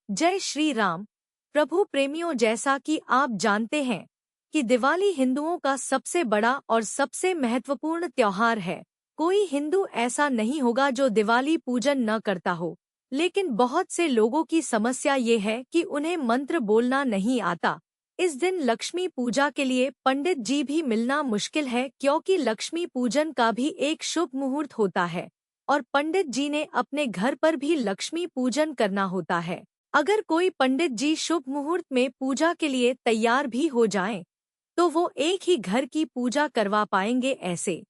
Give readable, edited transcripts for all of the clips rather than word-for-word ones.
जय श्री राम। प्रभु प्रेमियों, जैसा कि आप जानते हैं कि दिवाली हिंदुओं का सबसे बड़ा और सबसे महत्वपूर्ण त्योहार है। कोई हिंदू ऐसा नहीं होगा जो दिवाली पूजन न करता हो, लेकिन बहुत से लोगों की समस्या ये है कि उन्हें मंत्र बोलना नहीं आता। इस दिन लक्ष्मी पूजा के लिए पंडित जी भी मिलना मुश्किल है, क्योंकि लक्ष्मी पूजन का भी एक शुभ मुहूर्त होता है और पंडित जी ने अपने घर पर भी लक्ष्मी पूजन करना होता है। अगर कोई पंडित जी शुभ मुहूर्त में पूजा के लिए तैयार भी हो जाएं, तो वो एक ही घर की पूजा करवा पाएंगे। ऐसे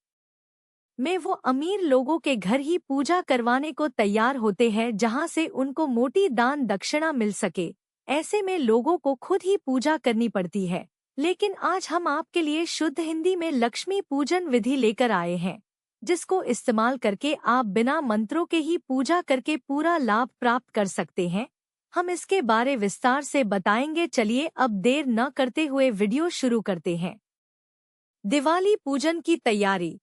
में वो अमीर लोगों के घर ही पूजा करवाने को तैयार होते हैं, जहां से उनको मोटी दान दक्षिणा मिल सके। ऐसे में लोगों को खुद ही पूजा करनी पड़ती है। लेकिन आज हम आपके लिए शुद्ध हिंदी में लक्ष्मी पूजन विधि लेकर आए हैं, जिसको इस्तेमाल करके आप बिना मंत्रों के ही पूजा करके पूरा लाभ प्राप्त कर सकते हैं। हम इसके बारे विस्तार से बताएंगे। चलिए अब देर न करते हुए वीडियो शुरू करते हैं। दिवाली पूजन की तैयारी।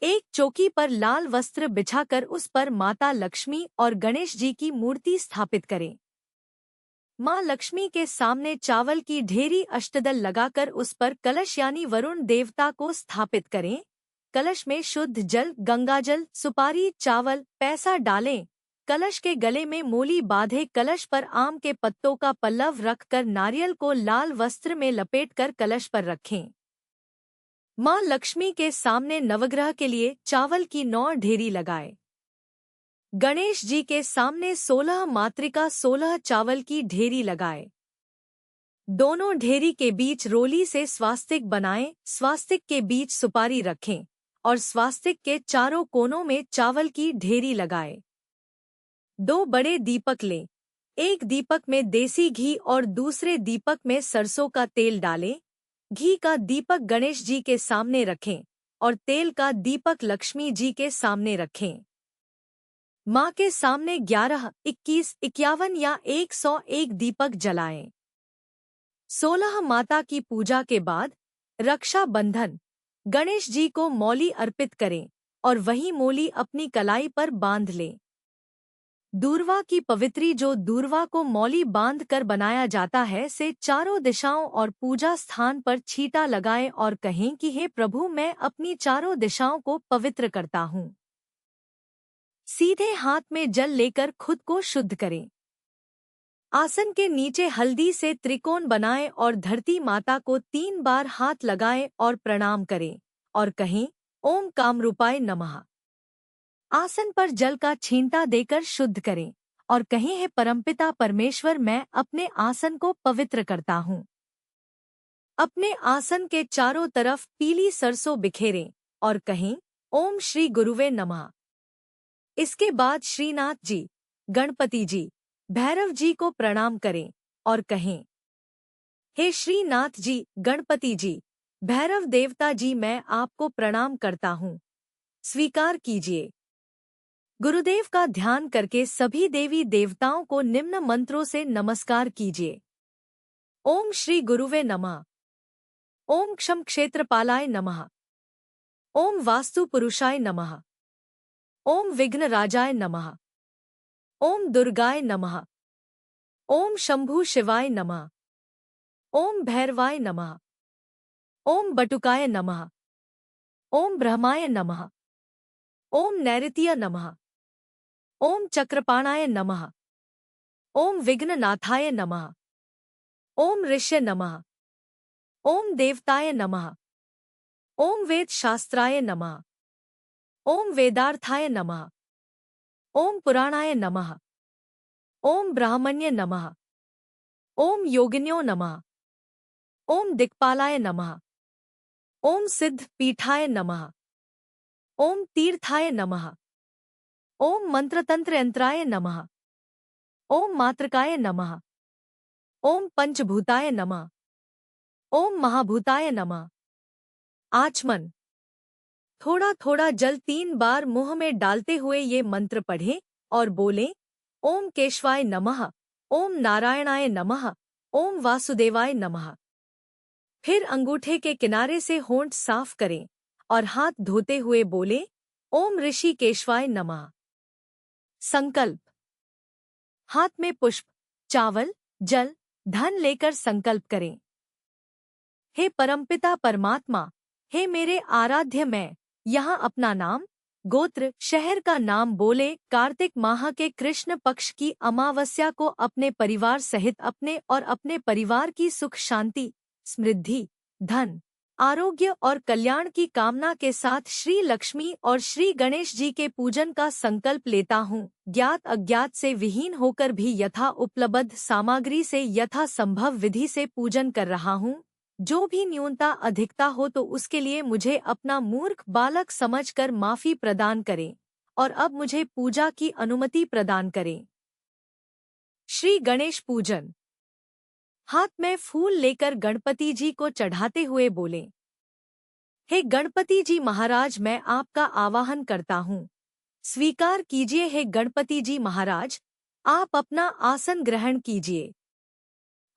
एक चौकी पर लाल वस्त्र बिछाकर उस पर माता लक्ष्मी और गणेश जी की मूर्ति स्थापित करें। माँ लक्ष्मी के सामने चावल की ढेरी अष्टदल लगाकर उस पर कलश यानी वरुण देवता को स्थापित करें। कलश में शुद्ध जल, गंगाजल, सुपारी, चावल, पैसा डालें। कलश के गले में मोली बांधे। कलश पर आम के पत्तों का पल्लव रखकर नारियल को लाल वस्त्र में लपेटकर कलश पर रखें। माँ लक्ष्मी के सामने नवग्रह के लिए चावल की 9 ढेरी लगाए। गणेश जी के सामने 16 मातृका 16 चावल की ढेरी लगाए। दोनों ढेरी के बीच रोली से स्वास्तिक बनाएं। स्वास्तिक के बीच सुपारी रखें और स्वास्तिक के चारों कोनों में चावल की ढेरी लगाए। 2 बड़े दीपक लें। एक दीपक में देसी घी और दूसरे दीपक में सरसों का तेल डालें। घी का दीपक गणेश जी के सामने रखें और तेल का दीपक लक्ष्मी जी के सामने रखें। माँ के सामने 11, 21, 51 या 101 दीपक जलाएं। 16 माता की पूजा के बाद रक्षा बंधन। गणेश जी को मौली अर्पित करें और वही मौली अपनी कलाई पर बांध लें। दूर्वा की पवित्री, जो दूर्वा को मौली बांध कर बनाया जाता है, से चारों दिशाओं और पूजा स्थान पर छींटा लगाएं और कहें कि हे प्रभु, मैं अपनी चारों दिशाओं को पवित्र करता हूँ। सीधे हाथ में जल लेकर खुद को शुद्ध करें। आसन के नीचे हल्दी से त्रिकोण बनाएं और धरती माता को 3 बार हाथ लगाएं और प्रणाम करें और कहें, ओम कामरूपाय नमः। आसन पर जल का छींटा देकर शुद्ध करें और कहें, हे परमपिता परमेश्वर, मैं अपने आसन को पवित्र करता हूँ। अपने आसन के चारों तरफ पीली सरसों बिखेरें और कहें, ओम श्री गुरुवे नमः। इसके बाद श्रीनाथ जी, गणपति जी, भैरव जी को प्रणाम करें और कहें, हे श्रीनाथ जी, गणपति जी, भैरव देवता जी, मैं आपको प्रणाम करता हूँ, स्वीकार कीजिए। गुरुदेव का ध्यान करके सभी देवी देवताओं को निम्न मंत्रों से नमस्कार कीजिए। ओम श्री गुरुवे नमः। ओम क्षम क्षेत्रपालाय नमः। ओम वास्तु पुरुषाय नमः। ओम विघ्न राजाय नमः। ओम दुर्गाय नमः। ओम शंभु शिवाय नमः। ओम भैरवाय नमः। ओम बटुकाय नमः। ओम ब्रह्माय नमः। ओम नैऋत्य नमः। ओम चक्रपाणाय नमः। ओम विघ्ननाथाय नमः। ओम ऋष्य नमः। ओम देवताय नमः। ओम वेद शास्त्राय नमः। ओम वेदार्थाय नमः। ओम पुराणाय नमः। ओम ब्राह्मण्य नमः। ओम योगिन्यो नमः। ओम दिक्पालाय नमः। ओम सिद्ध पीठाय नमः। ओम तीर्थाय नमः। ओम मंत्रतंत्र यंत्राय नमः। ओम मातृकाय नमः। ओम पंचभूताय नमः। ओम महाभूताय नमः। आचमन। थोड़ा थोड़ा जल 3 बार मुंह में डालते हुए ये मंत्र पढ़ें और बोलें, ओम केशवाय नमः। ओम नारायणाय नमः। ओम वासुदेवाय नमः। फिर अंगूठे के किनारे से होंठ साफ करें और हाथ धोते हुए बोलें, ओम ऋषि केशवाय नमः। संकल्प। हाथ में पुष्प, चावल, जल, धन लेकर संकल्प करें। हे परमपिता परमात्मा, हे मेरे आराध्य, मैं यहाँ अपना नाम, गोत्र, शहर का नाम बोले कार्तिक माह के कृष्ण पक्ष की अमावस्या को अपने परिवार सहित अपने और अपने परिवार की सुख शांति, समृद्धि, धन, आरोग्य और कल्याण की कामना के साथ श्री लक्ष्मी और श्री गणेश जी के पूजन का संकल्प लेता हूँ। ज्ञात अज्ञात से विहीन होकर भी यथा उपलब्ध सामग्री से यथा संभव विधि से पूजन कर रहा हूँ। जो भी न्यूनता अधिकता हो तो उसके लिए मुझे अपना मूर्ख बालक समझकर माफी प्रदान करें और अब मुझे पूजा की अनुमति प्रदान करें। श्री गणेश पूजन। हाथ में फूल लेकर गणपति जी को चढ़ाते हुए बोले, हे गणपति जी महाराज, मैं आपका आवाहन करता हूँ, स्वीकार कीजिए। हे गणपति जी महाराज, आप अपना आसन ग्रहण कीजिए।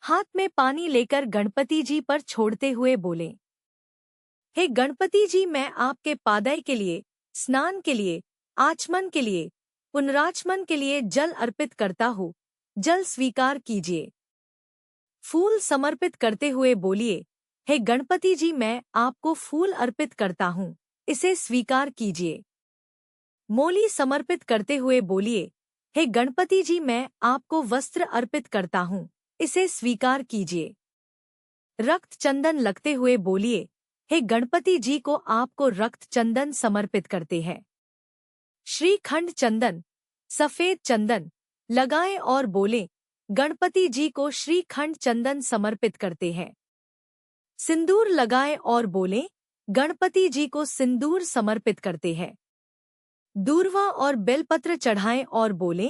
हाथ में पानी लेकर गणपति जी पर छोड़ते हुए बोले, हे गणपति जी, मैं आपके पादय के लिए, स्नान के लिए, आचमन के लिए, पुनराचमन के लिए जल अर्पित करता हूँ, जल स्वीकार कीजिए। फूल समर्पित करते हुए बोलिए, हे गणपति जी, मैं आपको फूल अर्पित करता हूँ, इसे स्वीकार कीजिए। मोली समर्पित करते हुए बोलिए, हे गणपति जी, मैं आपको वस्त्र अर्पित करता हूँ, इसे स्वीकार कीजिए। रक्त चंदन लगते हुए बोलिए, हे गणपति जी को आपको रक्त चंदन समर्पित करते हैं। श्रीखंड चंदन, सफेद चंदन लगाएं और बोले, गणपति जी को श्रीखंड चंदन समर्पित करते हैं। सिंदूर लगाएं और बोले, गणपति जी को सिंदूर समर्पित करते हैं। दूर्वा और बेलपत्र चढ़ाएं और बोले,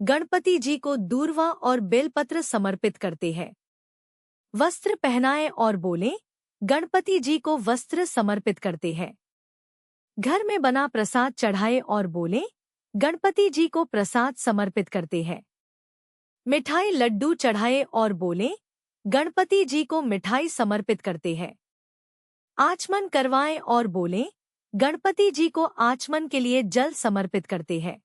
गणपति जी को दूर्वा और बेलपत्र समर्पित करते हैं। वस्त्र पहनाएं और बोले, गणपति जी को वस्त्र समर्पित करते हैं। घर में बना प्रसाद चढ़ाएं और बोले, गणपति जी को प्रसाद समर्पित करते हैं। मिठाई लड्डू चढ़ाएं और बोले, गणपति जी को मिठाई समर्पित करते हैं। आचमन करवाएं और बोले, गणपति जी को आचमन के लिए जल समर्पित करते हैं।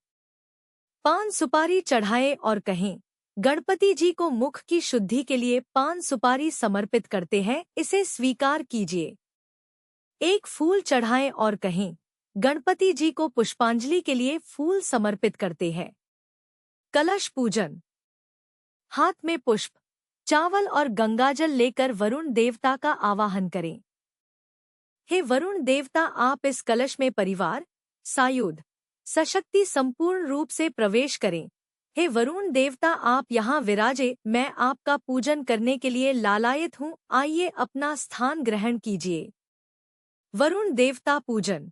पान सुपारी चढ़ाएं और कहें, गणपति जी को मुख की शुद्धि के लिए पान सुपारी समर्पित करते हैं, इसे स्वीकार कीजिए। एक फूल चढ़ाएं और कहें, गणपति जी को पुष्पांजलि के लिए फूल समर्पित करते हैं। कलश पूजन। हाथ में पुष्प, चावल और गंगाजल लेकर वरुण देवता का आवाहन करें। हे वरुण देवता, आप इस कलश में परिवार, सायुध, सशक्ति संपूर्ण रूप से प्रवेश करें। हे वरुण देवता, आप यहाँ विराजे, मैं आपका पूजन करने के लिए लालायित हूँ, आइए अपना स्थान ग्रहण कीजिए। वरुण देवता पूजन।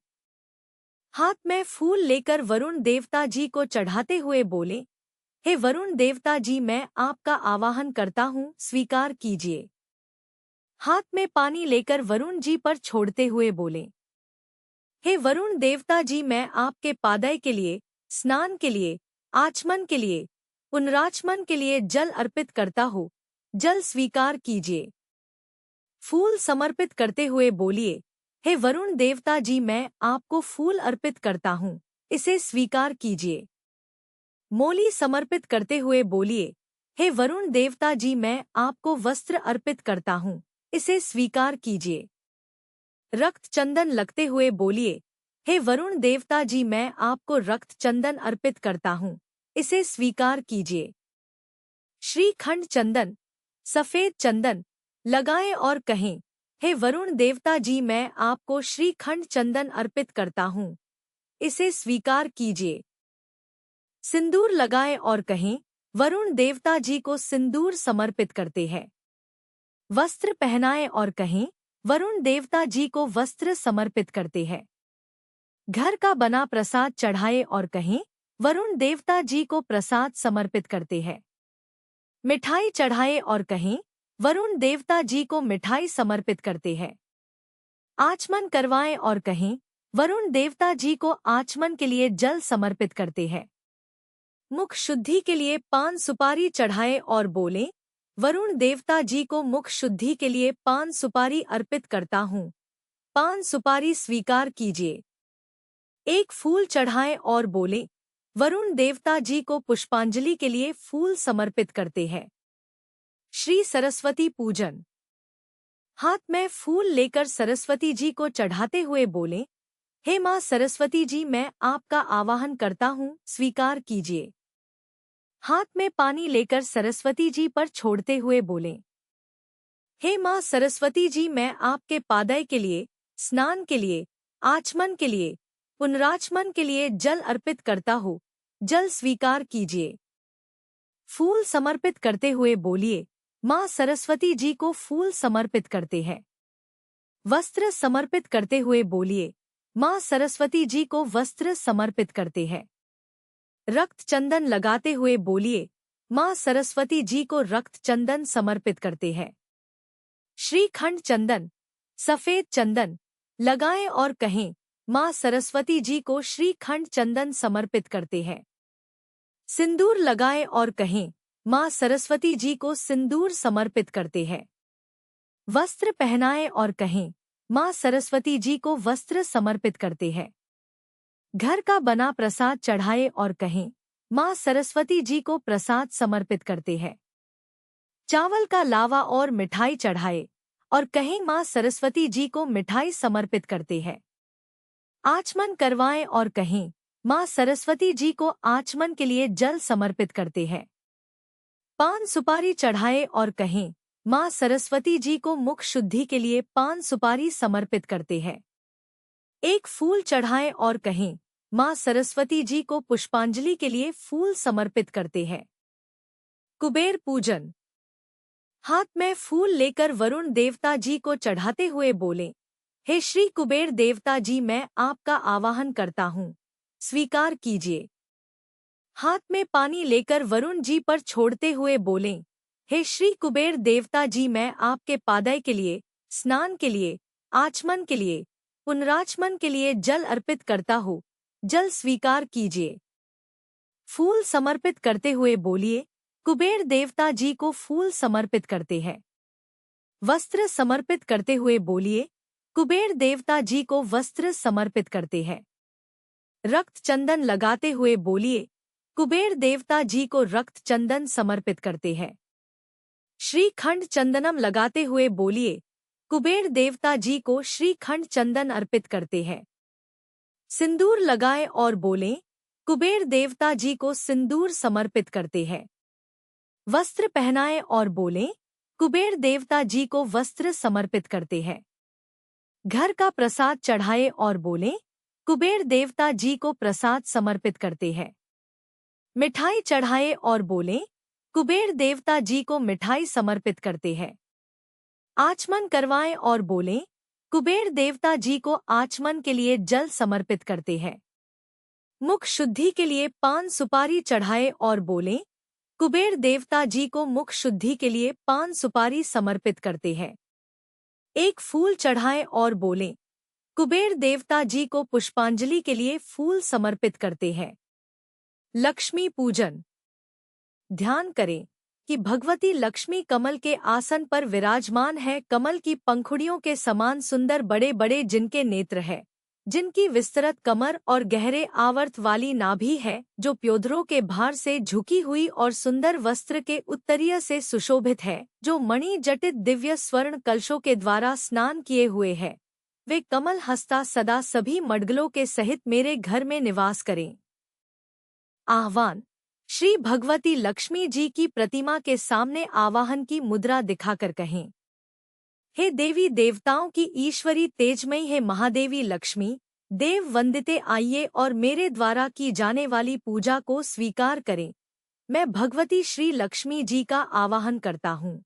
हाथ में फूल लेकर वरुण देवता जी को चढ़ाते हुए बोले, हे वरुण देवता जी, मैं आपका आवाहन करता हूँ, स्वीकार कीजिए। हाथ में पानी लेकर वरुण जी पर छोड़ते हुए बोले, हे वरुण देवता जी, मैं आपके पादय के लिए, स्नान के लिए, आचमन के लिए, पुनराचमन के लिए जल अर्पित करता हूँ, जल स्वीकार कीजिए। फूल समर्पित करते हुए बोलिए, हे वरुण देवता जी, मैं आपको फूल अर्पित करता हूँ, इसे स्वीकार कीजिए। मोली समर्पित करते हुए बोलिए, हे वरुण देवता जी, मैं आपको वस्त्र अर्पित करता हूँ, इसे स्वीकार कीजिए। रक्त चंदन लगते हुए बोलिए, हे वरुण देवता जी, मैं आपको रक्त चंदन अर्पित करता हूँ, इसे स्वीकार कीजिए। श्रीखंड चंदन, सफेद चंदन लगाएं और कहें, हे वरुण देवता जी, मैं आपको श्रीखंड चंदन अर्पित करता हूँ, इसे स्वीकार कीजिए। सिंदूर लगाएं और कहें, वरुण देवता जी को सिंदूर समर्पित करते हैं। वस्त्र पहनाएं और कहें, वरुण देवता जी को वस्त्र समर्पित करते हैं। घर का बना प्रसाद चढ़ाएं और कहें, वरुण देवता जी को प्रसाद समर्पित करते हैं। मिठाई चढ़ाएं और कहें, वरुण देवता जी को मिठाई समर्पित करते हैं। आचमन करवाएं और कहें, वरुण देवता जी को आचमन के लिए जल समर्पित करते हैं। मुख शुद्धि के लिए पान सुपारी चढ़ाएं और बोलें, वरुण देवता जी को मुख शुद्धि के लिए पान सुपारी अर्पित करता हूँ, पान सुपारी स्वीकार कीजिए। एक फूल चढ़ाएं और बोलें, वरुण देवता जी को पुष्पांजलि के लिए फूल समर्पित करते हैं। श्री सरस्वती पूजन। हाथ में फूल लेकर सरस्वती जी को चढ़ाते हुए बोलें, हे माँ सरस्वती जी, मैं आपका आवाहन करता हूँ, स्वीकार कीजिए। हाथ में पानी लेकर सरस्वती जी पर छोड़ते हुए बोलें, हे माँ सरस्वती जी, मैं आपके पादय के लिए, स्नान के लिए, आचमन के लिए, पुनराचमन के लिए जल अर्पित करता हूँ, जल स्वीकार कीजिए। फूल समर्पित करते हुए बोलिए, माँ सरस्वती जी को फूल समर्पित करते हैं। वस्त्र समर्पित करते हुए बोलिए, माँ सरस्वती जी को वस्त्र समर्पित करते हैं। रक्त चंदन लगाते हुए बोलिए, माँ सरस्वती जी को रक्त चंदन समर्पित करते हैं। श्रीखंड चंदन, सफेद चंदन लगाएं और कहें, माँ सरस्वती जी को श्रीखंड चंदन समर्पित करते हैं। सिंदूर लगाएं और कहें, माँ सरस्वती जी को सिंदूर समर्पित करते हैं। वस्त्र पहनाएं और कहें, माँ सरस्वती जी को वस्त्र समर्पित करते हैं। घर का बना प्रसाद चढ़ाए और कहें, माँ सरस्वती जी को प्रसाद समर्पित करते हैं। चावल का लावा और मिठाई चढ़ाए और कहें, माँ सरस्वती जी को मिठाई समर्पित करते हैं। आचमन करवाएं और कहें, माँ सरस्वती जी को आचमन के लिए जल समर्पित करते हैं। पान सुपारी चढ़ाए और कहें, माँ सरस्वती जी को मुख शुद्धि के लिए पान सुपारी समर्पित करते हैं। एक फूल चढ़ाएं और कहें, माँ सरस्वती जी को पुष्पांजलि के लिए फूल समर्पित करते हैं। कुबेर पूजन। हाथ में फूल लेकर वरुण देवता जी को चढ़ाते हुए बोलें, हे श्री कुबेर देवता जी, मैं आपका आवाहन करता हूँ, स्वीकार कीजिए। हाथ में पानी लेकर वरुण जी पर छोड़ते हुए बोलें, हे श्री कुबेर देवता जी, मैं आपके पादय के लिए, स्नान के लिए, आचमन के लिए, पुनराचमन के लिए जल अर्पित करता हूँ, जल स्वीकार कीजिए। फूल समर्पित करते हुए बोलिए, कुबेर देवता जी को फूल समर्पित करते हैं। वस्त्र समर्पित करते हुए बोलिए, कुबेर देवता जी को वस्त्र समर्पित करते हैं। रक्त चंदन लगाते हुए बोलिए, कुबेर देवता जी को रक्त चंदन समर्पित करते हैं। श्रीखंड चंदनम लगाते हुए बोलिए, कुबेर देवता जी को श्रीखंड चंदन अर्पित करते हैं। सिंदूर लगाएं और बोलें, कुबेर देवता जी को सिंदूर समर्पित करते हैं। वस्त्र पहनाएं और बोलें, कुबेर देवता जी को वस्त्र समर्पित करते हैं। घर का प्रसाद चढ़ाए और बोलें, कुबेर देवता जी को प्रसाद समर्पित करते हैं। मिठाई चढ़ाए और बोलें, कुबेर देवता जी को मिठाई समर्पित करते हैं। आचमन करवाएं और बोलें, कुबेर देवता जी को आचमन के लिए जल समर्पित करते हैं। मुख शुद्धि के लिए पान सुपारी चढ़ाए और बोलें, कुबेर देवता जी को मुख शुद्धि के लिए पान सुपारी समर्पित करते हैं। एक फूल चढ़ाएं और बोलें, कुबेर देवता जी को पुष्पांजलि के लिए फूल समर्पित करते हैं। लक्ष्मी पूजन। ध्यान करें कि भगवती लक्ष्मी कमल के आसन पर विराजमान है। कमल की पंखुड़ियों के समान सुंदर बड़े बड़े जिनके नेत्र है, जिनकी विस्तृत कमर और गहरे आवर्त वाली नाभि है, जो प्योदरों के भार से झुकी हुई और सुंदर वस्त्र के उत्तरीय से सुशोभित है, जो मणि जटित दिव्य स्वर्ण कलशों के द्वारा स्नान किए हुए है, वे कमल हस्ता सदा सभी मडगलों के सहित मेरे घर में निवास करें। आह्वान। श्री भगवती लक्ष्मी जी की प्रतिमा के सामने आवाहन की मुद्रा दिखाकर कहें, हे देवी देवताओं की ईश्वरी तेजमयी है महादेवी लक्ष्मी, देव वंदिते, आइए और मेरे द्वारा की जाने वाली पूजा को स्वीकार करें। मैं भगवती श्री लक्ष्मी जी का आवाहन करता हूँ।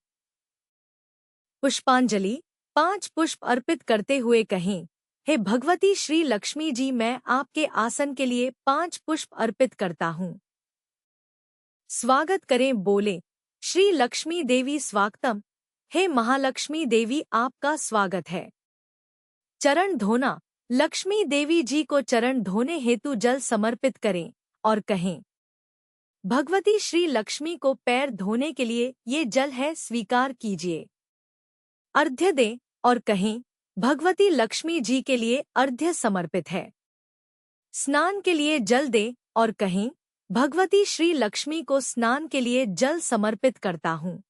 पुष्पांजलि। 5 पुष्प अर्पित करते हुए कहें, हे भगवती श्री लक्ष्मी जी, मैं आपके आसन के लिए 5 पुष्प अर्पित करता हूँ। स्वागत करें, बोले, श्री लक्ष्मी देवी स्वागतम। हे महालक्ष्मी देवी, आपका स्वागत है। चरण धोना। लक्ष्मी देवी जी को चरण धोने हेतु जल समर्पित करें और कहें, भगवती श्री लक्ष्मी को पैर धोने के लिए ये जल है, स्वीकार कीजिए। अर्घ्य दें और कहें, भगवती लक्ष्मी जी के लिए अर्घ्य समर्पित है। स्नान के लिए जल दें और कहें, भगवती श्री लक्ष्मी को स्नान के लिए जल समर्पित करता हूँ।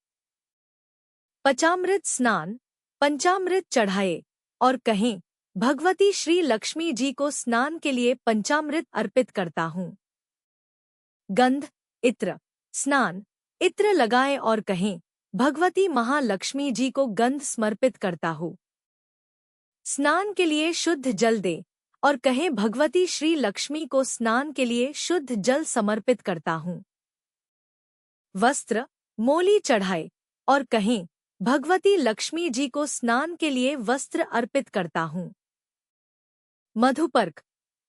पंचामृत स्नान, पंचामृत चढ़ाए और कहें, भगवती श्री लक्ष्मी जी को स्नान के लिए पंचामृत अर्पित करता हूँ। गंध, इत्र स्नान, इत्र लगाए और कहें, भगवती महालक्ष्मी जी को गंध समर्पित करता हूँ। स्नान के लिए शुद्ध जल दे और कहें, भगवती श्री लक्ष्मी को स्नान के लिए शुद्ध जल समर्पित करता हूँ। वस्त्र, मोली चढ़ाए और कहें, भगवती लक्ष्मी जी को स्नान के लिए वस्त्र अर्पित करता हूँ। मधुपर्क,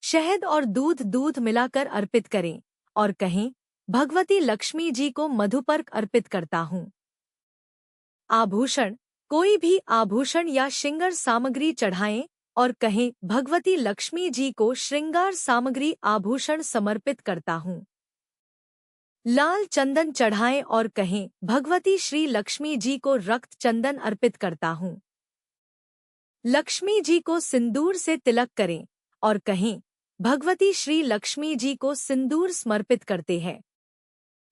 शहद और दूध मिलाकर अर्पित करें और कहें, भगवती लक्ष्मी जी को मधुपर्क अर्पित करता हूँ। आभूषण, कोई भी आभूषण या श्रृंगार सामग्री चढ़ाएं और कहें, भगवती लक्ष्मी जी को श्रृंगार सामग्री आभूषण समर्पित करता हूँ। लाल चंदन चढ़ाएं और कहें, भगवती श्री लक्ष्मी जी को रक्त चंदन अर्पित करता हूँ। लक्ष्मी जी को सिंदूर से तिलक करें और कहें, भगवती श्री लक्ष्मी जी को सिंदूर समर्पित करते हैं।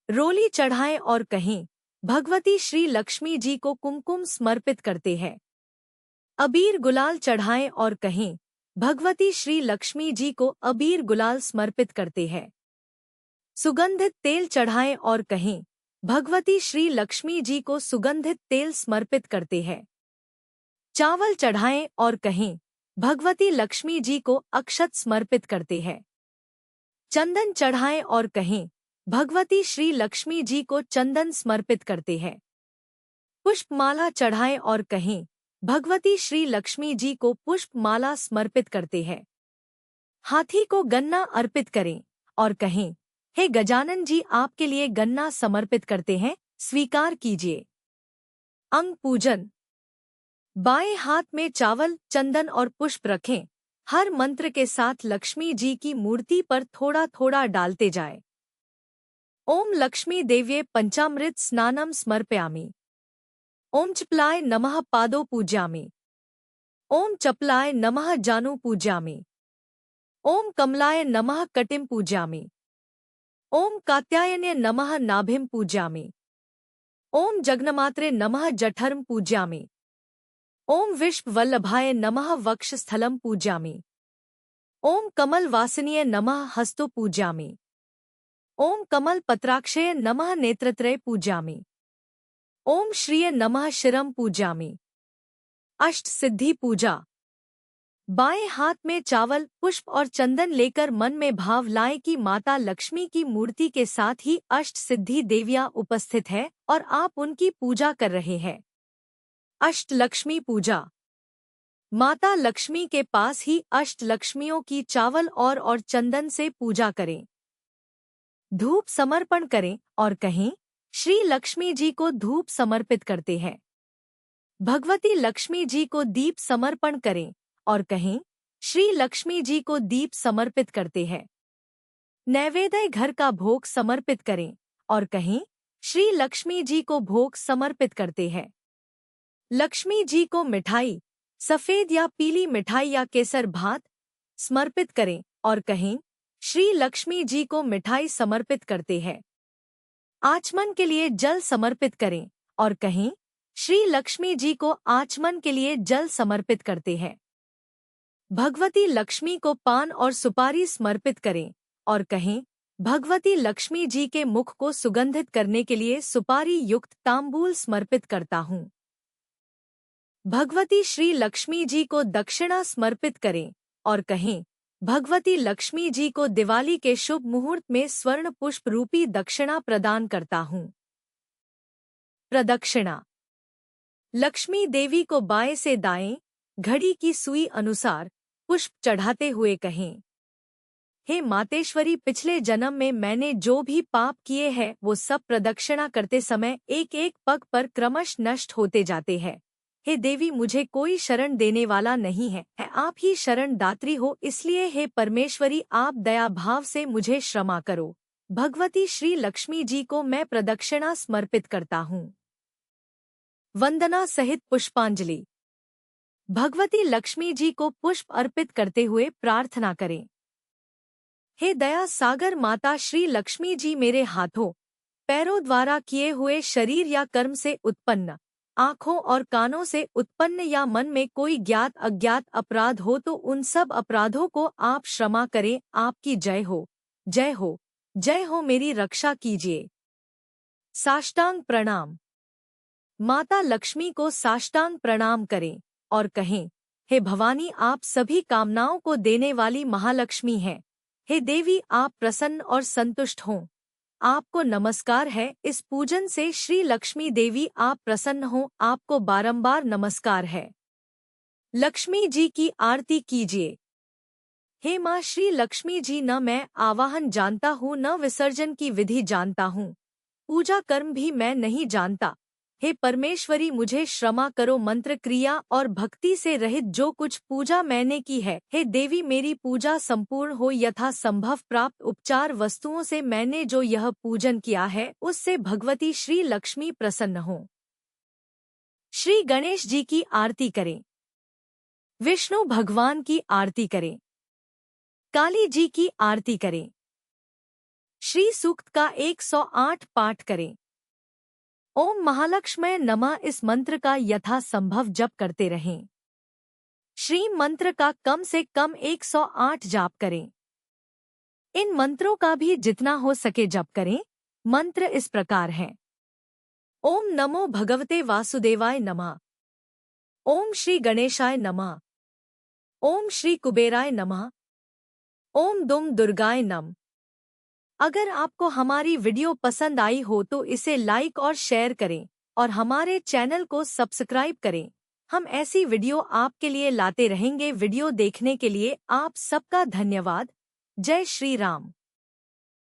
रोली चढ़ाएं और कहें, भगवती श्री लक्ष्मी जी को कुमकुम समर्पित करते हैं। अबीर गुलाल चढ़ाएं और कहें, भगवती श्री लक्ष्मी जी को अबीर गुलाल समर्पित करते हैं। सुगंधित तेल चढ़ाएं और कहें, भगवती श्री लक्ष्मी जी को सुगंधित तेल समर्पित करते हैं। चावल चढ़ाएं और कहें, भगवती लक्ष्मी जी को अक्षत समर्पित करते हैं। चंदन चढ़ाएं और कहें, भगवती श्री लक्ष्मी जी को चंदन समर्पित करते हैं। पुष्पमाला चढ़ाएं और कहें, भगवती श्री लक्ष्मी जी को पुष्पमाला समर्पित करते हैं। हाथी को गन्ना अर्पित करें और कहें, हे गजानन जी, आपके लिए गन्ना समर्पित करते हैं, स्वीकार कीजिए। अंग पूजन, बाएं हाथ में चावल, चंदन और पुष्प रखें। हर मंत्र के साथ लक्ष्मी जी की मूर्ति पर थोड़ा थोड़ा डालते जाए। ओम लक्ष्मी देव्ये पंचामृत स्नानम समर्पयामि। ओम चपलाय नमः पादो पूज्यामि। ओम चपलाय नमः जानु पूज्यामि। ओम कमलाय नमः कटिम पूज्यामि। ओम कात्यायने नमः नाभिम पूज्यामि। ओम जगन्मात्रे नमः जठरम पूज्यामि। ओम विश्ववल्लभाय नमः वक्षस्थलम पूज्यामि। ओम कमल वासिनीय नमः हस्तो पूज्यामि। ओम कमल पत्राक्षय नमः नेत्रत्रय पूज्यामि। ओम श्रिय नमः शिरम पूज्यामि। अष्ट सिद्धि पूजा, बाएं हाथ में चावल, पुष्प और चंदन लेकर मन में भाव लाएं कि माता लक्ष्मी की मूर्ति के साथ ही अष्ट सिद्धि देवियां उपस्थित है और आप उनकी पूजा कर रहे हैं। अष्ट लक्ष्मी पूजा, माता लक्ष्मी के पास ही अष्ट लक्ष्मियों की चावल और चंदन से पूजा करें। धूप समर्पण करें और कहें, श्री लक्ष्मी जी को धूप समर्पित करते हैं। भगवती लक्ष्मी जी को दीप समर्पण करें और कहें, श्री लक्ष्मी जी को दीप समर्पित करते हैं। नैवेद्य घर का भोग समर्पित करें और कहें, श्री लक्ष्मी जी को भोग समर्पित करते हैं। लक्ष्मी जी को मिठाई, सफेद या पीली मिठाई या केसर भात समर्पित करें और कहें, श्री लक्ष्मी जी को मिठाई समर्पित करते हैं। आचमन के लिए जल समर्पित करें और कहें, श्री लक्ष्मी जी को आचमन के लिए जल समर्पित करते हैं। भगवती लक्ष्मी को पान और सुपारी समर्पित करें और कहें, भगवती लक्ष्मी जी के मुख को सुगंधित करने के लिए सुपारी युक्त तांबूल समर्पित करता हूँ। भगवती श्री लक्ष्मी जी को दक्षिणा समर्पित करें और कहें, भगवती लक्ष्मी जी को दिवाली के शुभ मुहूर्त में स्वर्ण पुष्प रूपी दक्षिणा प्रदान करता हूँ। प्रदक्षिणा, लक्ष्मी देवी को बाएं से दाएं घड़ी की सुई अनुसार पुष्प चढ़ाते हुए कहें, हे मातेश्वरी, पिछले जन्म में मैंने जो भी पाप किए हैं वो सब प्रदक्षिणा करते समय एक एक पग पर क्रमश नष्ट होते जाते हैं। हे देवी, मुझे कोई शरण देने वाला नहीं है, आप ही शरण दात्री हो, इसलिए हे परमेश्वरी, आप दया भाव से मुझे क्षमा करो। भगवती श्री लक्ष्मी जी को मैं प्रदक्षिणा समर्पित करता हूँ। वंदना सहित पुष्पांजलि, भगवती लक्ष्मी जी को पुष्प अर्पित करते हुए प्रार्थना करें। हे दया सागर माता श्री लक्ष्मी जी, मेरे हाथों पैरों द्वारा किए हुए शरीर या कर्म से उत्पन्न, आँखों और कानों से उत्पन्न या मन में कोई ज्ञात अज्ञात अपराध हो तो उन सब अपराधों को आप क्षमा करें। आपकी जय हो, जय हो, जय हो, मेरी रक्षा कीजिए। साष्टांग प्रणाम। माता लक्ष्मी को साष्टांग प्रणाम करें और कहें, हे भवानी, आप सभी कामनाओं को देने वाली महालक्ष्मी हैं। हे देवी, आप प्रसन्न और संतुष्ट हों। आपको नमस्कार है। इस पूजन से श्री लक्ष्मी देवी आप प्रसन्न हो, आपको बारंबार नमस्कार है। लक्ष्मी जी की आरती कीजिए। हे माँ श्री लक्ष्मी जी, न मैं आवाहन जानता हूँ न विसर्जन की विधि जानता हूँ, पूजा कर्म भी मैं नहीं जानता। हे परमेश्वरी, मुझे क्षमा करो। मंत्र क्रिया और भक्ति से रहित जो कुछ पूजा मैंने की है, हे देवी, मेरी पूजा संपूर्ण हो। यथा संभव प्राप्त उपचार वस्तुओं से मैंने जो यह पूजन किया है, उससे भगवती श्री लक्ष्मी प्रसन्न हो। श्री गणेश जी की आरती करें। विष्णु भगवान की आरती करें। काली जी की आरती करें। श्री सूक्त का 108 पाठ करें। ओम महालक्ष्मय नमः इस मंत्र का यथा संभव जप करते रहें। श्री मंत्र का कम से कम 108 जाप करें। इन मंत्रों का भी जितना हो सके जप करें। मंत्र इस प्रकार हैं। ओम नमो भगवते वासुदेवाय नमः। ओम श्री गणेशाय नमः। ओम श्री कुबेराय नमः। ओम दुम दुर्गाय नमः। अगर आपको हमारी वीडियो पसंद आई हो तो इसे लाइक और शेयर करें और हमारे चैनल को सब्सक्राइब करें। हम ऐसी वीडियो आपके लिए लाते रहेंगे। वीडियो देखने के लिए आप सबका धन्यवाद। जय श्री राम।